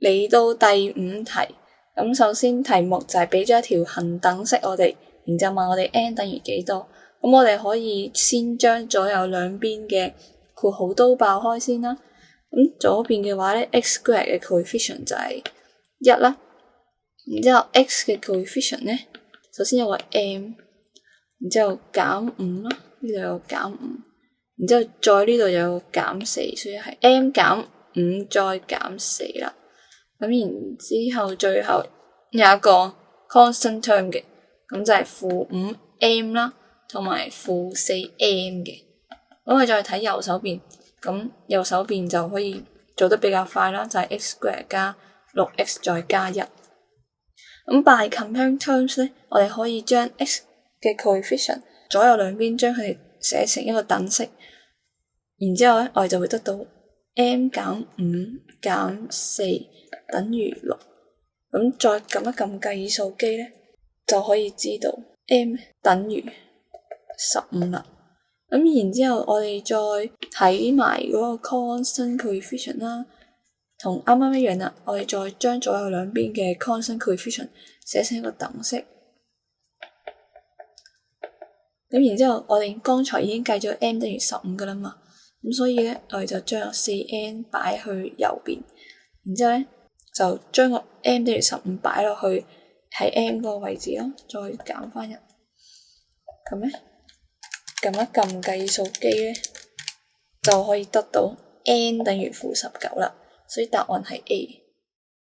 嚟到第5題，咁首先題目就係俾咗一條恆等式我哋，然之後問我哋 n 等於幾多，咁我哋可以先將左右兩邊嘅括號都爆開先啦。咁左邊嘅話咧 x square 嘅 coefficient 就係1啦，然之後 x 嘅 coefficient 咧，首先有個 m， 然之後減5啦，呢度有減5，然之後再呢度有減4，所以係 m 減5再減4啦。咁然之後最後有一個 constant term 嘅，咁就係-5m 啦，同埋-4m 嘅。咁我哋再睇右手邊，咁右手邊就可以做得比較快啦，就係 x square 加 6x 再加1。咁 by comparing terms 咧，我哋可以將 x 嘅 coefficient 左右兩邊將佢哋寫成一個等式，然之後咧我哋就會得到 m 減5減4等於6。咁再撳一撳計數機咧，就可以知道 m 等於15啦。咁然之後我哋再睇埋嗰個 constant coefficient 啦，同啱啱一樣啦，我哋再將左右兩邊嘅 constant coefficient 寫成一個等式。咁然之後我哋剛才已經計咗 m 等於15噶啦嘛，咁所以咧我哋就將 4n 擺去右邊，然之後咧就將個 m 等於15擺落去喺 m 嗰個位置咯，再減翻1，咁咧撳一撳計數機咧，就可以得到 n 等於-19啦，所以答案係 A。